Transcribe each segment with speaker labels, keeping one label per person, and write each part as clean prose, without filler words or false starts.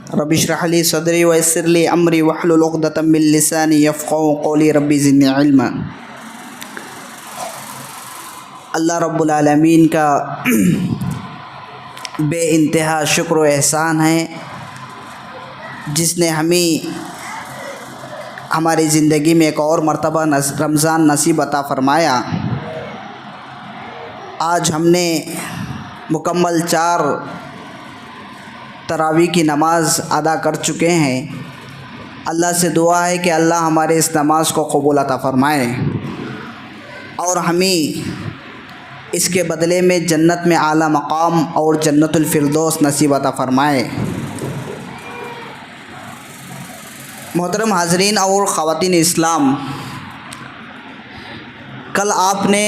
Speaker 1: رب اشرح لی صدری ویسر لی امری واحلل عقدۃ من لسانی یفقہوا قولی رب زدنی علما۔ اللہ رب العالمین کا بے انتہا شکر و احسان ہے جس نے ہمیں ہماری زندگی میں ایک اور مرتبہ رمضان نصیب عطا فرمایا۔ آج ہم نے مکمل 4 تراویح کی نماز ادا کر چکے ہیں۔ اللہ سے دعا ہے کہ اللہ ہمارے اس نماز کو قبول عطا فرمائے اور ہمیں اس کے بدلے میں جنت میں اعلیٰ مقام اور جنت الفردوس نصیب عطا فرمائے۔ محترم حاضرین اور خواتین اسلام، کل آپ نے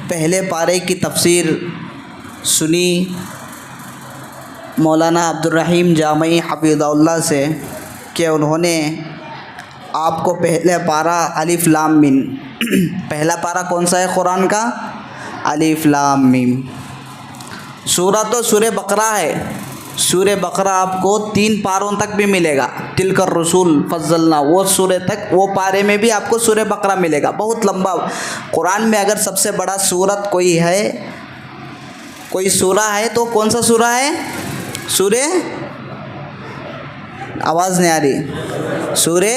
Speaker 1: پہلے پارے کی تفسیر سنی مولانا عبدالرحیم جامعی حفظہ اللہ سے کہ انہوں نے آپ کو پہلا پارہ الف لام میم، پہلا پارہ کون سا ہے قرآن کا؟ الف لام میم۔ سورہ تو سورہ بقرہ ہے۔ سورہ بقرہ آپ کو 3 پاروں تک بھی ملے گا، تلک الرسول فضلنا، وہ سورہ تک، وہ پارے میں بھی آپ کو سورہ بقرہ ملے گا۔ بہت لمبا قرآن میں اگر سب سے بڑا سورت کوئی ہے، کوئی سورہ ہے تو کون سا سورہ ہے؟ سورہ، آواز نہیں آ رہی، سورہ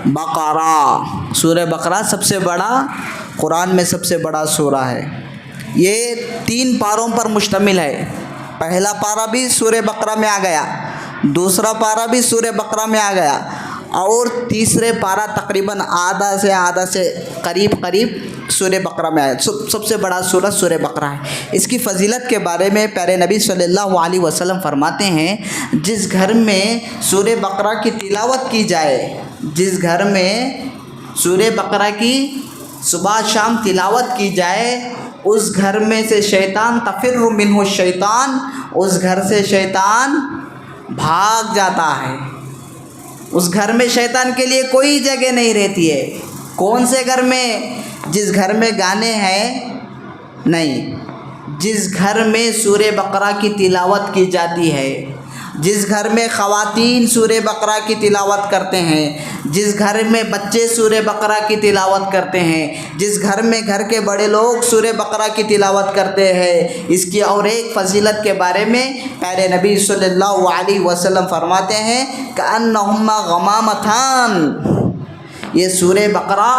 Speaker 1: بقرہ۔ سورہ بقرہ سب سے بڑا، قرآن میں سب سے بڑا سورہ ہے۔ یہ 3 پاروں پر مشتمل ہے۔ پہلا پارہ بھی سورہ بقرہ میں آ گیا، دوسرا پارہ بھی سورہ بقرہ میں آ گیا، اور تیسرے پارہ تقریباً آدھا سے قریب سورہ بقرہ میں آیا۔ سب سے بڑا سورہ سورہ بقرہ ہے۔ اس کی فضیلت کے بارے میں پیارے نبی صلی اللہ علیہ وسلم فرماتے ہیں، جس گھر میں سورہ بقرہ کی تلاوت کی جائے، جس گھر میں سورہ بقرہ کی صبح شام تلاوت کی جائے، اس گھر میں سے شیطان تفر منہ الشیطان، اس گھر سے شیطان بھاگ جاتا ہے۔ اس گھر میں شیطان کے لیے کوئی جگہ نہیں رہتی ہے۔ کون سے گھر میں؟ جس گھر میں گانے ہیں نہیں، جس گھر میں سورہ بقرہ کی تلاوت کی جاتی ہے، جس گھر میں خواتین سورہ بقرہ کی تلاوت کرتے ہیں، جس گھر میں بچے سورہ بقرہ کی تلاوت کرتے ہیں، جس گھر میں گھر کے بڑے لوگ سورہ بقرہ کی تلاوت کرتے ہیں، اس کی اور ایک فضیلت کے بارے میں پیارے نبی صلی اللہ علیہ وسلم فرماتے ہیں کأنہما غمامتان۔ یہ سورہ بقرہ،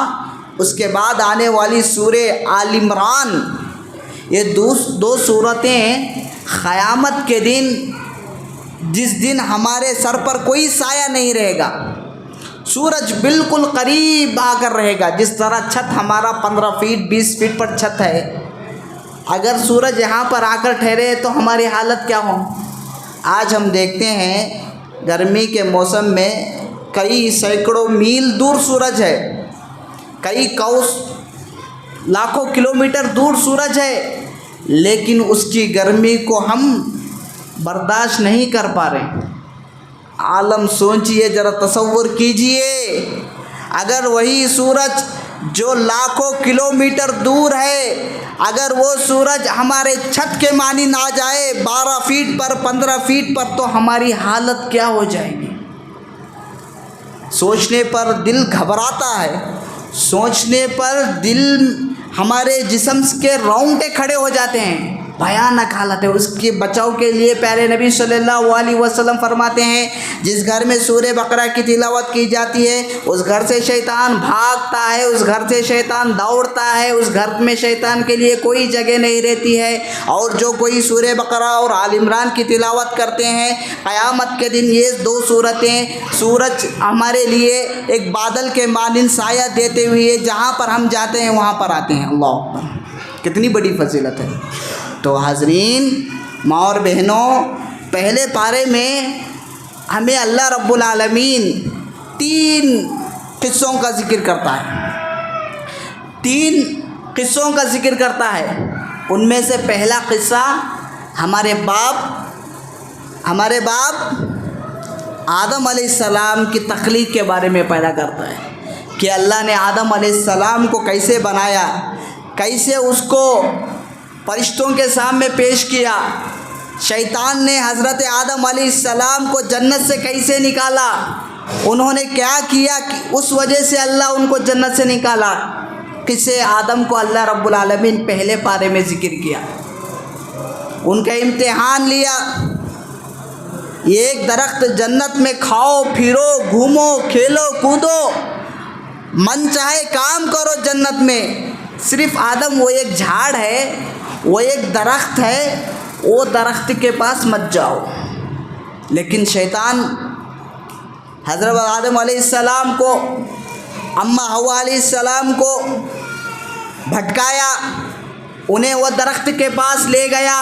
Speaker 1: اس کے بعد آنے والی سورہ آل عمران، یہ دو سورتیں قیامت کے دن، جس دن ہمارے سر پر کوئی سایہ نہیں رہے گا، سورج بالکل قریب آ کر رہے گا۔ جس طرح چھت ہمارا 15 فیٹ 20 فیٹ پر چھت ہے، اگر سورج یہاں پر آ کر ٹھہرے تو ہماری حالت کیا ہو؟ آج ہم دیکھتے ہیں گرمی کے موسم میں کئی سینکڑوں میل دور سورج ہے، کئی لاکھوں کلومیٹر دور سورج ہے، لیکن اس کی گرمی کو ہم برداشت نہیں کر پا رہے۔ عالم سوچئے، ذرا تصور کیجئے، اگر وہی سورج جو لاکھوں کلومیٹر دور ہے، اگر وہ سورج ہمارے چھت کے مانند آ جائے 12 فیٹ پر 15 فیٹ پر، تو ہماری حالت کیا ہو جائے گی؟ سوچنے پر دل گھبراتا ہے، سوچنے پر دل، ہمارے جسم کے رونگٹے کھڑے ہو جاتے ہیں۔ بھیانک حالت ہے۔ اس کے بچاؤ کے لیے پیارے نبی صلی اللہ علیہ وسلم فرماتے ہیں، جس گھر میں سورہ بقرہ کی تلاوت کی جاتی ہے، اس گھر سے شیطان بھاگتا ہے، اس گھر سے شیطان دوڑتا ہے، اس گھر میں شیطان کے لیے کوئی جگہ نہیں رہتی ہے۔ اور جو کوئی سورہ بقرہ اور آل عمران کی تلاوت کرتے ہیں، قیامت کے دن یہ 2 سورتیں، سورج ہمارے لیے ایک بادل کے مانند سایہ دیتے ہوئے جہاں پر ہم جاتے ہیں وہاں پر آتے ہیں۔ اللہ اکبر، کتنی بڑی فضیلت ہے۔ تو حاضرین، ماں اور بہنوں، پہلے پارے میں ہمیں اللہ رب العالمین 3 قصوں کا ذکر کرتا ہے، 3 قصوں کا ذکر کرتا ہے۔ ان میں سے پہلا قصہ ہمارے باپ آدم علیہ السلام کی تخلیق کے بارے میں پیدا کرتا ہے کہ اللہ نے آدم علیہ السلام کو کیسے بنایا، کیسے اس کو فرشتوں کے سامنے پیش کیا، شیطان نے حضرت آدم علیہ السلام کو جنت سے کیسے نکالا، انہوں نے کیا کیا کہ اس وجہ سے اللہ ان کو جنت سے نکالا، قصے آدم کو اللہ رب العالمین پہلے پارے میں ذکر کیا، ان کا امتحان لیا۔ ایک درخت جنت میں کھاؤ پھرو گھومو کھیلو کودو من چاہے کام کرو جنت میں، صرف آدم وہ ایک جھاڑ ہے، وہ ایک درخت ہے، وہ درخت کے پاس مت جاؤ۔ لیکن شیطان حضرت آدم علیہ السلام کو، اماں حوا علیہ السلام کو بھٹکایا، انہیں وہ درخت کے پاس لے گیا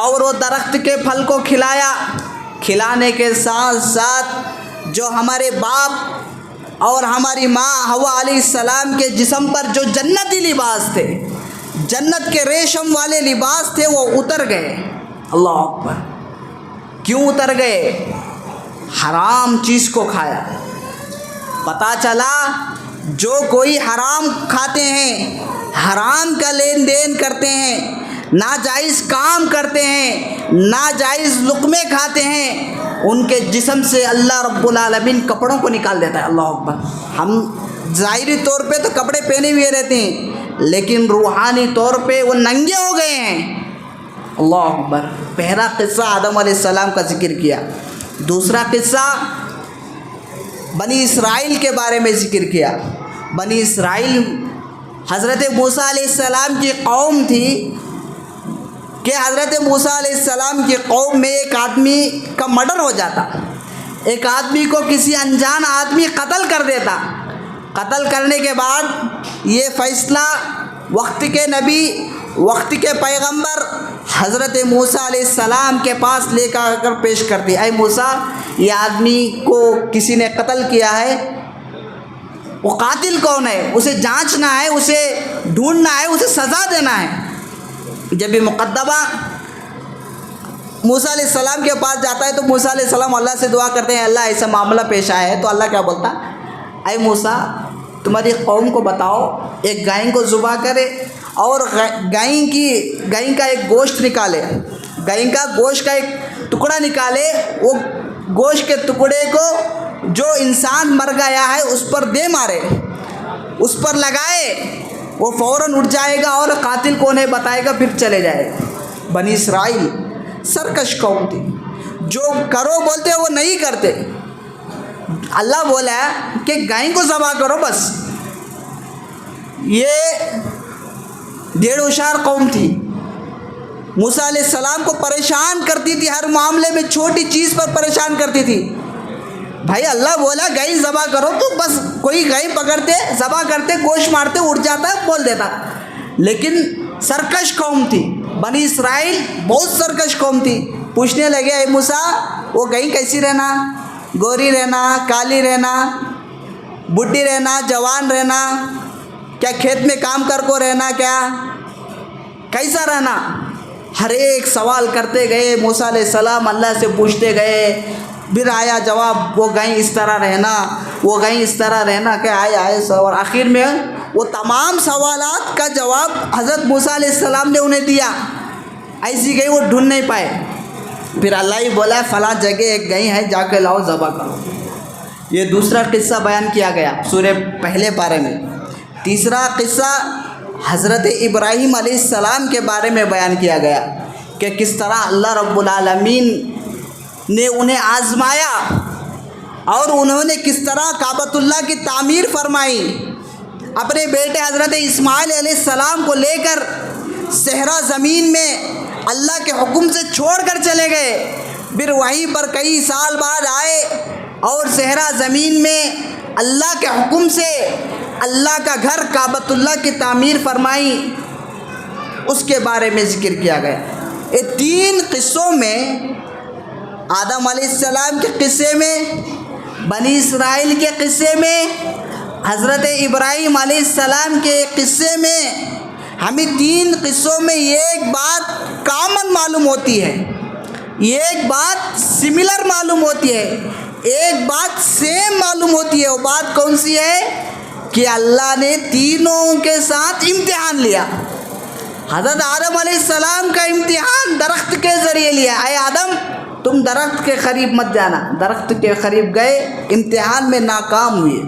Speaker 1: اور وہ درخت کے پھل کو کھلایا۔ کھلانے کے ساتھ ساتھ جو ہمارے باپ اور ہماری ماں حوا علیہ السلام کے جسم پر جو جنتی لباس تھے، جنت کے ریشم والے لباس تھے، وہ اتر گئے۔ اللہ اکبر! کیوں اتر گئے؟ حرام چیز کو کھایا۔ پتہ چلا جو کوئی حرام کھاتے ہیں، حرام کا لین دین کرتے ہیں، ناجائز کام کرتے ہیں، ناجائز لقمے کھاتے ہیں، ان کے جسم سے اللہ رب العالمین کپڑوں کو نکال دیتا ہے۔ اللہ اکبر! ہم ظاہری طور پہ تو کپڑے پہنے ہوئے رہتے ہیں، لیکن روحانی طور پہ وہ ننگے ہو گئے ہیں۔ اللہ اکبر! پہلا قصہ آدم علیہ السلام کا ذکر کیا۔ دوسرا قصہ بنی اسرائیل کے بارے میں ذکر کیا۔ بنی اسرائیل حضرت موسیٰ علیہ السلام کی قوم تھی کہ حضرت موسیٰ علیہ السلام کی قوم میں ایک آدمی کا مرڈر ہو جاتا، ایک آدمی کو کسی انجان آدمی قتل کر دیتا۔ قتل کرنے کے بعد یہ فیصلہ وقت کے نبی، وقت کے پیغمبر حضرت موسیٰ علیہ السلام کے پاس لے کر پیش کرتی، اے موسیٰ، یہ آدمی کو کسی نے قتل کیا ہے، وہ قاتل کون ہے، اسے جانچنا ہے، اسے ڈھونڈنا ہے، اسے سزا دینا ہے۔ جب یہ مقدمہ موسیٰ علیہ السلام کے پاس جاتا ہے تو موسیٰ علیہ السلام اللہ سے دعا کرتے ہیں، اللہ ایسا معاملہ پیش آیا ہے۔ تو اللہ کیا بولتا؟ اے موسیٰ، تمہاری قوم کو بتاؤ ایک گائے کو ذبح کرے اور گائے کا ایک گوشت نکالے، گائے کا گوشت کا ایک ٹکڑا نکالے، وہ گوشت کے ٹکڑے کو جو انسان مر گیا ہے اس پر دے مارے، اس پر لگائے، وہ فوراً اٹھ جائے گا اور قاتل کون ہے بتائے گا، پھر چلے جائے گا۔ بنی اسرائیل سرکش قوم تھی، جو کرو بولتے وہ نہیں کرتے۔ اللہ بولا کہ گائے کو ذبح کرو بس۔ یہ ڈیڑھ ہوشیار قوم تھی، موسیٰ علیہ السلام کو پریشان کرتی تھی، ہر معاملے میں چھوٹی چیز پر پریشان کرتی تھی۔ بھائی اللہ بولا گائے ذبح کرو تو بس کوئی گائے پکڑتے، ذبح کرتے، گوشت مارتے، اٹھ جاتا ہے، بول دیتا۔ لیکن سرکش قوم تھی بنی اسرائیل، بہت سرکش قوم تھی۔ پوچھنے لگے، اے موسیٰ، وہ گائے کیسی رہنا؟ گوری رہنا، کالی رہنا، بڈھی رہنا، جوان رہنا، کیا کھیت میں کام کر کو رہنا، کیا کیسا رہنا؟ ہر ایک سوال کرتے گئے موسیٰ علیہ السلام، اللہ سے پوچھتے گئے، پھر آیا جواب وہ گائے اس طرح رہنا، وہ گائے اس طرح رہنا، کہ آئے اور آخر میں وہ تمام سوالات کا جواب حضرت موسیٰ علیہ السلام نے انہیں دیا۔ ایسی گئی وہ ڈھونڈ نہیں پائے۔ پھر اللہ ہی بولا فلاں جگہ ایک گائے ہے، جا کے لاؤ ذبح کرو۔ یہ دوسرا قصہ بیان کیا گیا سورہ پہلے پارے میں۔ تیسرا قصہ حضرت ابراہیم علیہ السلام کے بارے میں بیان کیا گیا کہ کس طرح اللہ رب العالمین نے انہیں آزمایا اور انہوں نے کس طرح کعبۃ اللہ کی تعمیر فرمائی۔ اپنے بیٹے حضرت اسماعیل علیہ السلام کو لے کر صحرا زمین میں اللہ کے حکم سے چھوڑ کر چلے گئے، پھر وہیں پر کئی سال بعد آئے اور صحرا زمین میں اللہ کے حکم سے اللہ کا گھر کعبۃ اللہ کی تعمیر فرمائی، اس کے بارے میں ذکر کیا گیا۔ یہ تین قصوں میں، آدم علیہ السلام کے قصے میں، بنی اسرائیل کے قصے میں، حضرت ابراہیم علیہ السلام کے قصے میں، ہمیں تین قصوں میں ایک بات کامن معلوم ہوتی ہے، ایک بات سملر معلوم ہوتی ہے، ایک بات سیم معلوم ہوتی ہے۔ وہ بات کون سی ہے؟ کہ اللہ نے تینوں کے ساتھ امتحان لیا۔ حضرت آدم علیہ السلام کا امتحان درخت کے ذریعے لیا، اے آدم تم درخت کے قریب مت جانا، درخت کے قریب گئے، امتحان میں ناکام ہوئے۔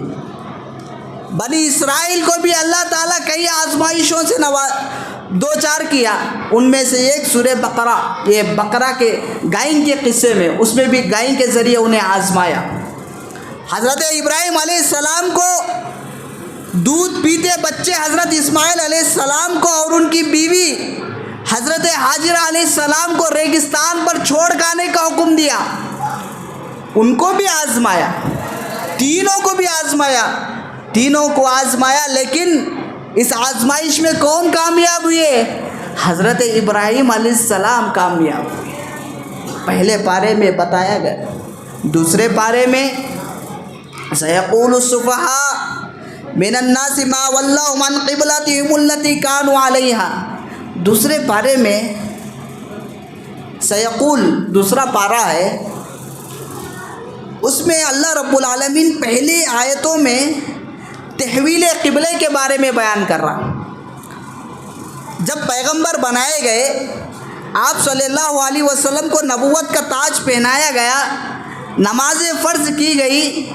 Speaker 1: بنی اسرائیل کو بھی اللہ تعالیٰ کئی آزمائشوں سے دو چار کیا، ان میں سے ایک سورہ بقرہ، یہ بقرہ کے گائیں کے قصے میں، اس میں بھی گائیں کے ذریعے انہیں آزمایا۔ حضرت ابراہیم علیہ السلام کو دودھ پیتے بچے حضرت اسماعیل علیہ السلام کو اور ان کی بیوی حضرت ہاجرہ علیہ السلام کو ریگستان پر چھوڑ کر آنے کا حکم دیا، ان کو بھی آزمایا، تینوں کو بھی آزمایا، تینوں کو آزمایا، لیکن اس آزمائش میں کون کامیاب ہوئے؟ حضرت ابراہیم علیہ السلام کامیاب ہوئے۔ پہلے پارے میں بتایا گیا، دوسرے پارے میں سیقول السفہاء من الناس ما ولّاہم عن قبلتہم التی کانوا علیہا، دوسرے پارے میں سیقول، دوسرا پارہ ہے، اس میں اللہ رب العالمین پہلی آیتوں میں تحویل قبلے کے بارے میں بیان کر رہا۔ جب پیغمبر بنائے گئے، آپ صلی اللہ علیہ وسلم کو نبوت کا تاج پہنایا گیا، نماز فرض کی گئی،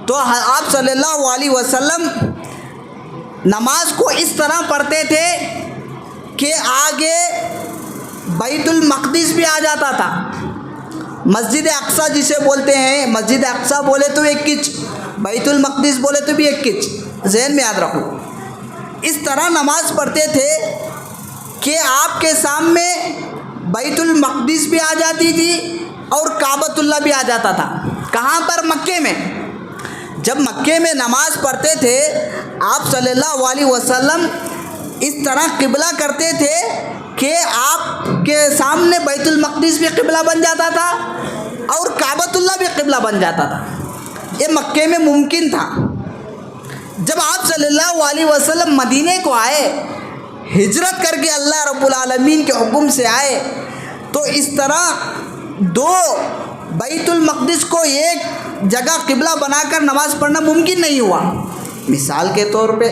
Speaker 1: تو آپ صلی اللہ علیہ وسلم نماز کو اس طرح پڑھتے تھے کہ آگے بیت المقدس بھی آ جاتا تھا، مسجد اقصیٰ جسے بولتے ہیں، مسجد اقصیٰ بولے تو ایک کچ، بیت المقدس بولے تو بھی ایک کچ، ذہن میں یاد رکھو۔ اس طرح نماز پڑھتے تھے کہ آپ کے سامنے بیت المقدس بھی آ جاتی تھی اور کعبۃ اللہ بھی آ جاتا تھا۔ کہاں پر؟ مکے میں۔ جب مکے میں نماز پڑھتے تھے آپ صلی اللہ علیہ وسلم اس طرح قبلہ کرتے تھے کہ آپ کے سامنے بیت المقدس بھی قبلہ بن جاتا تھا اور کعبۃ اللہ بھی قبلہ بن جاتا تھا۔ یہ مکے میں ممکن تھا۔ جب آپ صلی اللہ علیہ وسلم مدینے کو آئے، ہجرت کر کے اللہ رب العالمین کے حکم سے آئے، تو اس طرح دو بیت المقدس کو ایک جگہ قبلہ بنا کر نماز پڑھنا ممکن نہیں ہوا۔ مثال کے طور پہ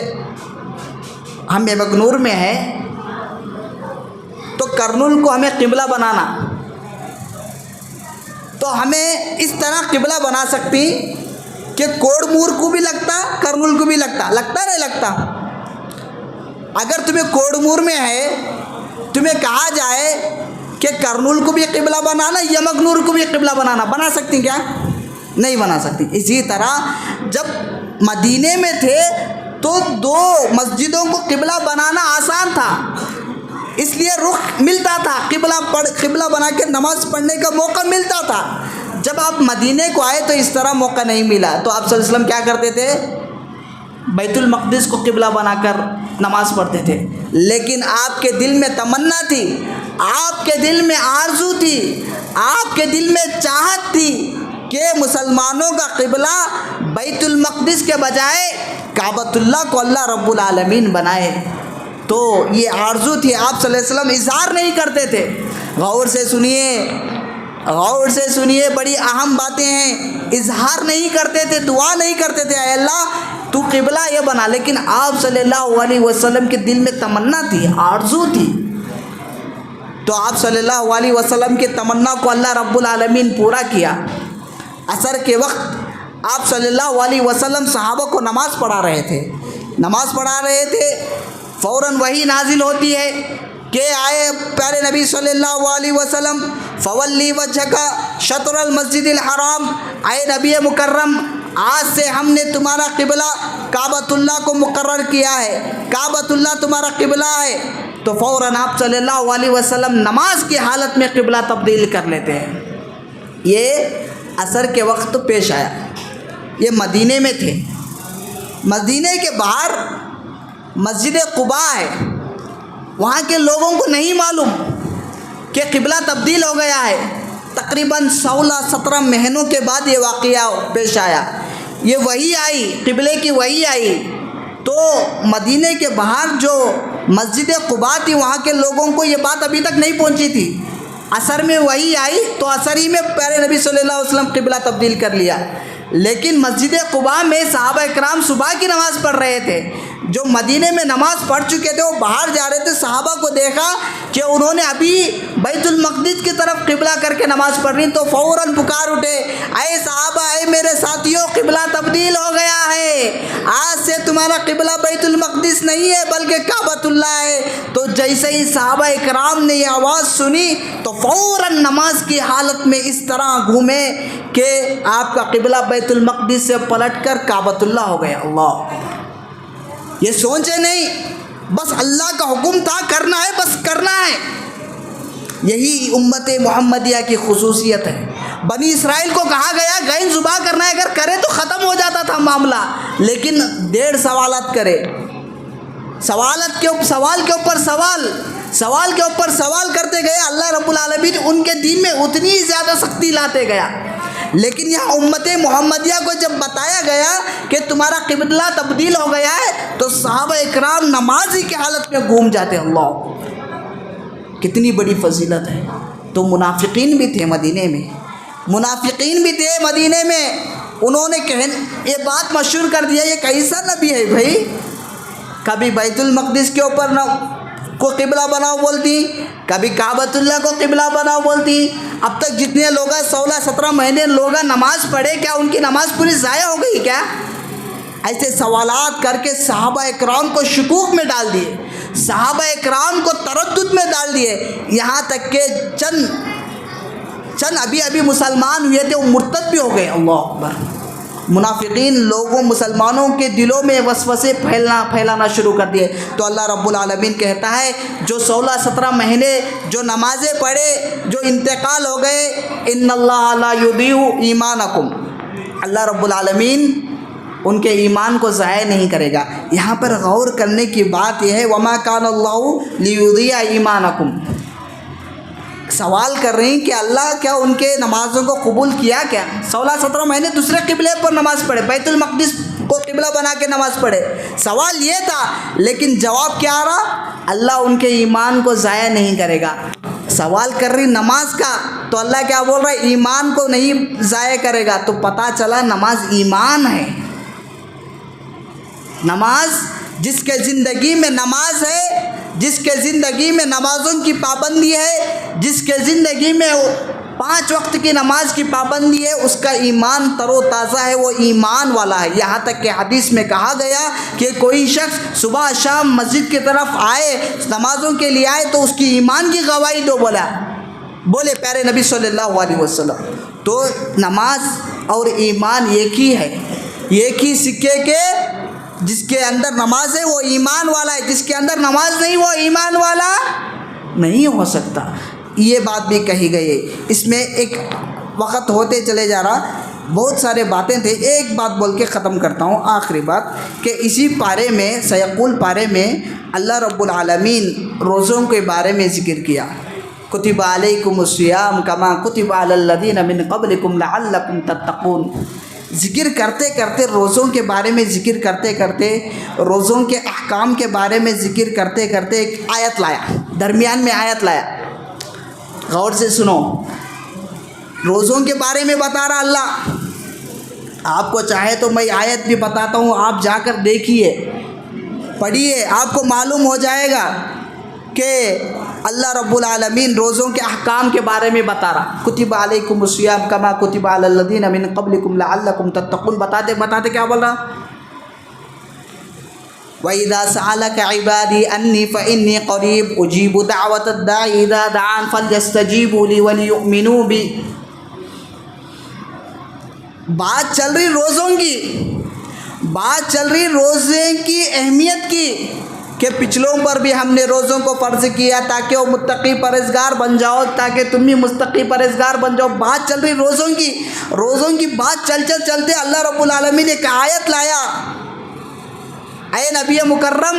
Speaker 1: ہم بگنور میں ہیں تو کرنول کو ہمیں قبلہ بنانا، تو ہمیں اس طرح قبلہ بنا سکتی کہ کوڑمور کو بھی لگتا، کرنول کو بھی لگتا نہیں لگتا؟ اگر تمہیں کوڑمور میں ہے، تمہیں کہا جائے کہ کرنول کو بھی قبلہ بنانا، یمگنور کو بھی قبلہ بنانا، بنا سکتی کیا؟ نہیں بنا سکتی۔ اسی طرح جب مدینے میں تھے تو دو مسجدوں کو قبلہ بنانا آسان تھا، اس لیے رخ ملتا تھا، قبلہ بنا کے نماز پڑھنے کا موقع ملتا تھا۔ جب آپ مدینے کو آئے تو اس طرح موقع نہیں ملا، تو آپ صلی اللہ علیہ وسلم کیا کرتے تھے؟ بیت المقدس کو قبلہ بنا کر نماز پڑھتے تھے۔ لیکن آپ کے دل میں تمنا تھی، آپ کے دل میں آرزو تھی، آپ کے دل میں چاہت تھی کہ مسلمانوں کا قبلہ بیت المقدس کے بجائے کعبۃ اللہ کو اللہ رب العالمین بنائے۔ تو یہ آرزو تھی، آپ صلی اللہ علیہ وسلم اظہار نہیں کرتے تھے۔ غور سے سنیے، بڑی اہم باتیں ہیں، اظہار نہیں کرتے تھے، دعا نہیں کرتے تھے اے اللہ تو قبلہ یہ بنا، لیکن آپ صلی اللہ علیہ وسلم کے دل میں تمنا تھی، آرزو تھی، تو آپ صلی اللہ علیہ وسلم کی تمنا کو اللہ رب العالمین پورا کیا۔ عصر کے وقت آپ صلی اللہ علیہ وسلم صحابہ کو نماز پڑھا رہے تھے، فوراً وحی نازل ہوتی ہے کہ آئے پیارے نبی صلی اللہ علیہ وسلم فولی وجہک شطر المسجد الحرام، اے نبی مکرم آج سے ہم نے تمہارا قبلہ کعبۃ اللہ کو مقرر کیا ہے، کعبۃ اللہ تمہارا قبلہ ہے، تو فوراً آپ صلی اللہ علیہ وسلم نماز کی حالت میں قبلہ تبدیل کر لیتے ہیں۔ یہ عصر کے وقت پیش آیا، یہ مدینے میں تھے۔ مدینے کے باہر مسجد قباء ہے، وہاں کے لوگوں کو نہیں معلوم کہ قبلہ تبدیل ہو گیا ہے۔ تقریباً 16-17 مہینوں کے بعد یہ واقعہ پیش آیا، یہ وحی آئی، قبلے کی وحی آئی، تو مدینے کے باہر جو مسجد قباء تھی وہاں کے لوگوں کو یہ بات ابھی تک نہیں پہنچی تھی۔ عصر میں وحی آئی تو عصر ہی میں پیارے نبی صلی اللہ علیہ وسلم قبلہ تبدیل کر لیا، لیکن مسجد قباء میں صحابہ اکرام صبح کی نماز پڑھ رہے تھے، جو مدینے میں نماز پڑھ چکے تھے وہ باہر جا رہے تھے، صحابہ کو دیکھا کہ انہوں نے ابھی بیت المقدس کی طرف قبلہ کر کے نماز پڑھ رہی، تو فوراً پکار اٹھے، اے صحابہ، اے میرے ساتھیوں، قبلہ تبدیل ہو گیا ہے، آج سے تمہارا قبلہ بیت المقدس نہیں ہے بلکہ کعبۃ اللہ ہے۔ تو جیسے ہی صحابہ اکرام نے یہ آواز سنی تو فوراً نماز کی حالت میں اس طرح گھومے کہ آپ کا قبلہ بیت المقدس سے پلٹ کر کعبۃ اللہ ہو گیا۔ اللہ، یہ سوچے نہیں، بس اللہ کا حکم تھا، کرنا ہے، بس کرنا ہے۔ یہی امت محمدیہ کی خصوصیت ہے۔ بنی اسرائیل کو کہا گیا گائے ذبح کرنا ہے، اگر کرے تو ختم ہو جاتا تھا معاملہ، لیکن 1.5 سوالات کرے، سوال کے اوپر سوال کرتے گئے، اللہ رب العالمین ان کے دین میں اتنی زیادہ سختی لاتے گیا۔ لیکن یہاں امت محمدیہ کو جب بتایا گیا کہ تمہارا قبلہ تبدیل ہو گیا ہے تو صحابہ اکرام نمازی کی حالت میں گھوم جاتے۔ اللہ، کتنی بڑی فضیلت ہے۔ تو منافقین بھی تھے مدینے میں، انہوں نے یہ بات مشہور کر دیا، یہ کیسا نبی ہے بھائی، کبھی بیت المقدس کے اوپر کو قبلہ بناؤ بولتی، کبھی کعبۃ اللہ کو قبلہ بناؤ بولتی۔ اب تک جتنے لوگ 16-17 مہینے لوگ نماز پڑھے، کیا ان کی نماز پوری ضائع ہو گئی کیا؟ ایسے سوالات کر کے صحابہ اکرام کو شکوک میں ڈال دیے، صحابہ اکرام کو تردد میں ڈال دیے، یہاں تک کہ چند ابھی مسلمان ہوئے تھے وہ مرتد بھی ہو گئے۔ اللہ اکبر۔ منافقین لوگوں مسلمانوں کے دلوں میں وسوسے پھیلانا شروع کر دیے۔ تو اللہ رب العالمین کہتا ہے جو 16-17 مہینے جو نمازیں پڑھے، جو انتقال ہو گئے، ان اللہ لا یضیع ایمانکم، اللہ رب العالمین ان کے ایمان کو ضائع نہیں کرے گا۔ یہاں پر غور کرنے کی بات یہ ہے وما کان اللہ لیضیع ایمانکم، سوال کر رہی ہیں کہ اللہ کیا ان کے نمازوں کو قبول کیا کیا؟ 16-17 مہینے دوسرے قبلے پر نماز پڑھے، بیت المقدس کو قبلہ بنا کے نماز پڑھے، سوال یہ تھا، لیکن جواب کیا آ رہا؟ اللہ ان کے ایمان کو ضائع نہیں کرے گا۔ سوال کر رہی نماز کا تو اللہ کیا بول رہا ہے؟ ایمان کو نہیں ضائع کرے گا۔ تو پتہ چلا نماز ایمان ہے۔ نماز جس کے زندگی میں نماز ہے، جس کے زندگی میں نمازوں کی پابندی ہے، جس کے زندگی میں 5 وقت کی نماز کی پابندی ہے، اس کا ایمان تر و تازہ ہے، وہ ایمان والا ہے۔ یہاں تک کہ حدیث میں کہا گیا کہ کوئی شخص صبح شام مسجد کی طرف آئے، نمازوں کے لیے آئے تو اس کی ایمان کی گواہی دو، بولے پیارے نبی صلی اللہ علیہ وسلم۔ تو نماز اور ایمان ایک ہی ہے، ایک ہی سکے کے، جس کے اندر نماز ہے وہ ایمان والا ہے، جس کے اندر نماز نہیں وہ ایمان والا نہیں ہو سکتا۔ یہ بات بھی کہی گئی ہے۔ اس میں ایک وقت ہوتے چلے جا رہا، بہت سارے باتیں تھے، ایک بات بول کے ختم کرتا ہوں، آخری بات، کہ اسی پارے میں سیقول پارے میں اللہ رب العالمین روزوں کے بارے میں ذکر کیا، کتب علیکم الصیام کما کتب علی الذین من قبلکم لعلکم تتقون۔ ذکر کرتے کرتے روزوں کے بارے میں ذکر کرتے کرتے، روزوں کے احکام کے بارے میں ذکر کرتے کرتے ایک آیت لایا، درمیان میں آیت لایا، غور سے سنو۔ روزوں کے بارے میں بتا رہا اللہ، آپ کو چاہے تو میں آیت بھی بتاتا ہوں، آپ جا کر دیکھیے، پڑھیے، آپ کو معلوم ہو جائے گا کہ اللہ رب العالمین روزوں کے احکام کے بارے میں بتا رہا، کتب علیکم الصیام کما کتب علی الذین من قبلکم لعلکم تتقون، بتاتے کیا بول رہا؟ وَإِذَا سَأَلَكَ عِبَادِي أَنِّي فَإِنِّي قَرِيبٌ أُجِيبُ دَعْوَةَ الدَّاعِ إِذَا دَعَانِ فَلْيَسْتَجِيبُوا لِي وَلْيُؤْمِنُوا بِي۔ بات چل رہی روزوں کی، بات چل رہی روزے کی اہمیت کی، کہ پچھلوں پر بھی ہم نے روزوں کو فرض کیا تاکہ وہ متقی پرہیزگار بن جاؤ، تاکہ تم بھی متقی پرہیزگار بن جاؤ۔ بات چل رہی روزوں کی بات چلتے اللہ رب العالمین نے ایک آیت لایا، اے نبی مکرم،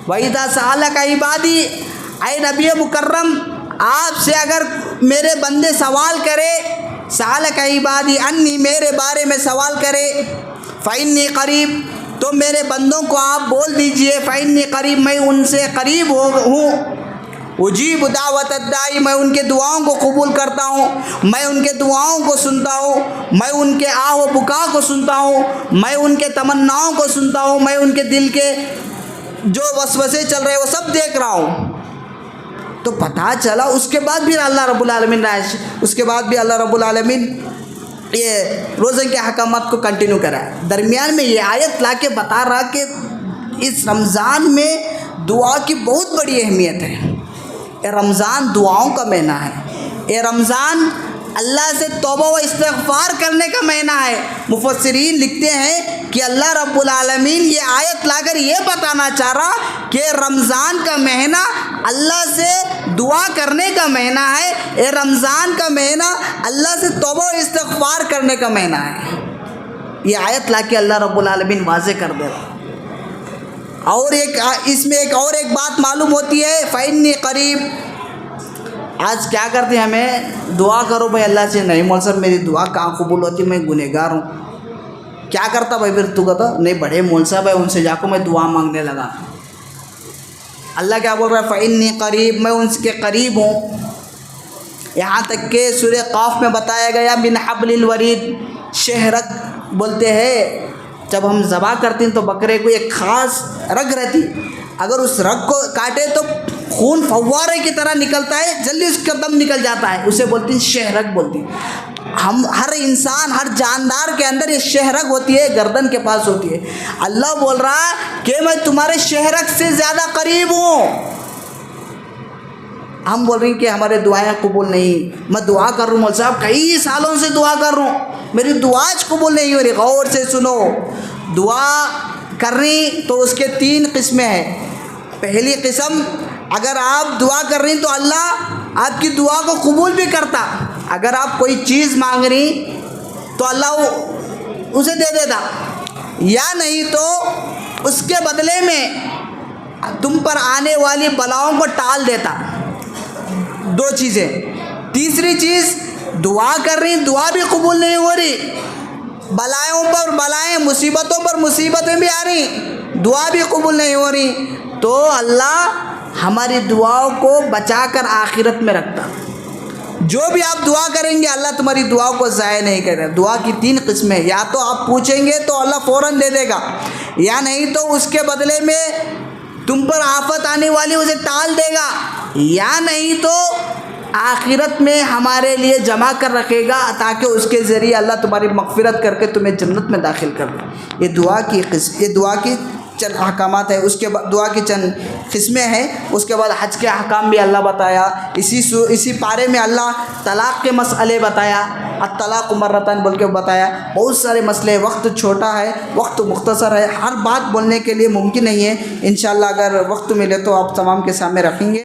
Speaker 1: وَإِذَا سَأَلَكَ عِبَادِي، اے نبی مکرم، آپ سے اگر میرے بندے سوال کرے، سَأَلَكَ عِبَادِي انی، میرے بارے میں سوال کرے، فَإِنِّي قَرِيب، تو میرے بندوں کو آپ بول دیجئے، فَإِنِّي قَرِيب، میں ان سے قریب ہوں، اجیب دعوت الداعی، میں ان کے دعاؤں کو قبول کرتا ہوں، میں ان کے دعاؤں کو سنتا ہوں، میں ان کے آہ و بکا کو سنتا ہوں، میں ان کے تمناؤں کو سنتا ہوں، میں ان کے دل کے جو وسوسے چل رہے وہ سب دیکھ رہا ہوں. تو پتہ چلا اس کے بعد بھی اللہ رب العالمین اللہ رب العالمین یہ روزے کے احکامات کو کنٹینیو کرا ہے. درمیان میں یہ آیت لا کے بتا رہا کہ اس رمضان میں دعا کی بہت بڑی اہمیت ہے. یہ رمضان دعاؤں کا مہینہ ہے. یہ رمضان اللہ سے توبہ و استغفار کرنے کا مہینہ ہے. مفسرین لکھتے ہیں کہ اللہ رب العالمین یہ آیت لا کر یہ بتانا چاہ رہا کہ رمضان کا مہینہ اللہ سے دعا کرنے کا مہینہ ہے. یہ رمضان کا مہینہ اللہ سے توبہ و استغفار کرنے کا مہینہ ہے. یہ آیت لا کے اللہ رب العالمین واضح کر دے رہا. اور اس میں ایک بات معلوم ہوتی ہے، فَإِنِّي قریب. آج کیا کرتے ہیں ہمیں دعا کرو بھائی اللہ سے، نہیں مول صاحب میری دعا کہاں قبول ہوتی، میں گنہگار ہوں. کیا کرتا بھائی پھر تو کہتا نہیں بڑے مول صاحب ہے ان سے جا کو میں دعا مانگنے لگا. اللہ کیا بول رہا ہے؟ فَإِنِّي قریب، میں ان کے قریب ہوں. یہاں تک کہ سورہ قاف میں بتایا گیا من حبل الورید، شہرک بولتے ہیں. جب ہم ذبح کرتے ہیں تو بکرے کو ایک خاص رگ رہتی، اگر اس رگ کو کاٹے تو خون فوارے کی طرح نکلتا ہے، جلدی اس کا دم نکل جاتا ہے، اسے بولتے ہیں شہرگ بولتے ہیں. ہم ہر انسان ہر جاندار کے اندر یہ شہرگ ہوتی ہے، گردن کے پاس ہوتی ہے. اللہ بول رہا ہے کہ میں تمہارے شہرگ سے زیادہ قریب ہوں. ہم بول رہے ہیں کہ ہمارے دعائیں قبول نہیں. میں دعا کر رہا ہوں مول صاحب، کئی سالوں سے دعا کر رہا ہوں، میری دعا آج قبول نہیں ہو رہی. غور سے سنو، دعا کرنی تو اس کے 3 قسمیں ہیں. پہلی قسم، اگر آپ دعا کر رہی تو اللہ آپ کی دعا کو قبول بھی کرتا. اگر آپ کوئی چیز مانگ رہی تو اللہ اسے دے دیتا، یا نہیں تو اس کے بدلے میں تم پر آنے والی بلاؤں کو ٹال دیتا. 2 چیزیں. تیسری چیز، دعا کر رہی دعا بھی قبول نہیں ہو رہی، بلائوں پر بلائیں، مصیبتوں پر مصیبتیں بھی آ رہی، دعا بھی قبول نہیں ہو رہی، تو اللہ ہماری دعاؤں کو بچا کر آخرت میں رکھتا. جو بھی آپ دعا کریں گے اللہ تمہاری دعاؤں کو ضائع نہیں کرے. دعا کی 3 قسمیں، یا تو آپ پوچھیں گے تو اللہ فوراً دے دے گا، یا نہیں تو اس کے بدلے میں تم پر آفت آنے والی اسے ٹال دے گا، یا نہیں تو آخرت میں ہمارے لیے جمع کر رکھے گا تاکہ اس کے ذریعے اللہ تمہاری مغفرت کر کے تمہیں جنت میں داخل کر دے. یہ دعا کی چند احکامات ہیں. اس کے بعد دعا کی چند قسمیں ہیں. اس کے بعد حج کے احکام بھی اللہ بتایا. اسی پارے میں اللہ طلاق کے مسئلے بتایا، الطلاق مرتان بول کے بتایا. بہت سارے مسئلے. وقت چھوٹا ہے، وقت مختصر ہے، ہر بات بولنے کے لیے ممکن نہیں ہے. انشاءاللہ اگر وقت ملے تو آپ تمام کے سامنے رکھیں گے.